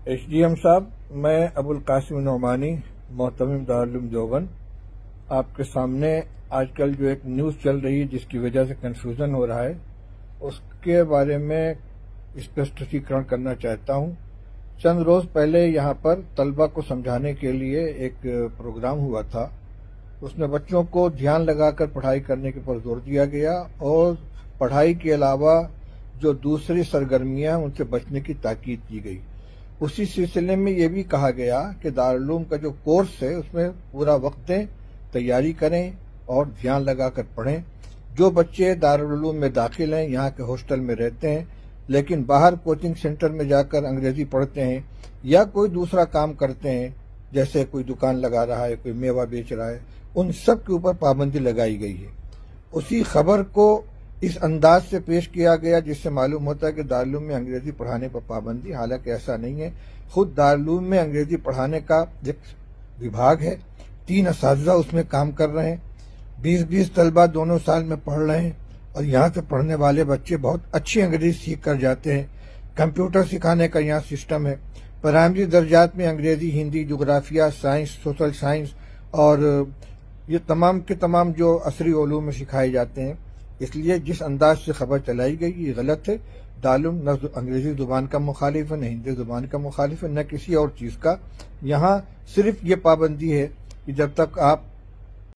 SDM साहब, मैं अबुल कासिम नोमानी, मोहतमिम दारुल उलूम देवबंद, आपके सामने आजकल जो एक न्यूज़ चल रही है जिसकी वजह से कंफ्यूजन हो रहा है, उसके बारे में स्पष्टीकरण करना चाहता हूं। चंद रोज पहले यहां पर तलबा को समझाने के लिए एक प्रोग्राम हुआ था। उसमें बच्चों को ध्यान लगाकर पढ़ाई करने के पर जोर दिया गया और पढ़ाई के अलावा जो दूसरी सरगर्मियां उनसे बचने की ताकीद की गई। उसी सिलसिले में ये भी कहा गया कि दारुल उलूम का जो कोर्स है उसमें पूरा वक्त दें, तैयारी करें और ध्यान लगाकर पढ़ें। जो बच्चे दारुल उलूम में दाखिल हैं, यहाँ के हॉस्टल में रहते हैं, लेकिन बाहर कोचिंग सेंटर में जाकर अंग्रेजी पढ़ते हैं या कोई दूसरा काम करते हैं, जैसे कोई दुकान लगा रहा है, कोई मेवा बेच रहा है, उन सब के ऊपर पाबंदी लगाई गई है। उसी खबर को इस अंदाज से पेश किया गया जिससे मालूम होता है कि दारुल उलूम में अंग्रेजी पढ़ाने पर पाबंदी, हालांकि ऐसा नहीं है। खुद दारुल उलूम में अंग्रेजी पढ़ाने का एक विभाग है, 3 असातिज़ा उसमें काम कर रहे हैं, 20-20 तलबा दोनों साल में पढ़ रहे हैं और यहाँ से पढ़ने वाले बच्चे बहुत अच्छी अंग्रेजी सीख कर जाते हैं। कंप्यूटर सिखाने का यहाँ सिस्टम है। प्राइमरी दर्जात में अंग्रेजी, हिंदी, जोग्राफिया, साइंस, सोशल साइंस और ये तमाम के तमाम जो असरी उलूम में सिखाए जाते हैं। इसलिए जिस अंदाज से खबर चलाई गई ये गलत है। दारुल उलूम न अंग्रेजी जुबान का मुखालिफ है, न हिंदी जुबान का मुखालिफ है, न किसी और चीज का। यहाँ सिर्फ ये पाबंदी है कि जब तक आप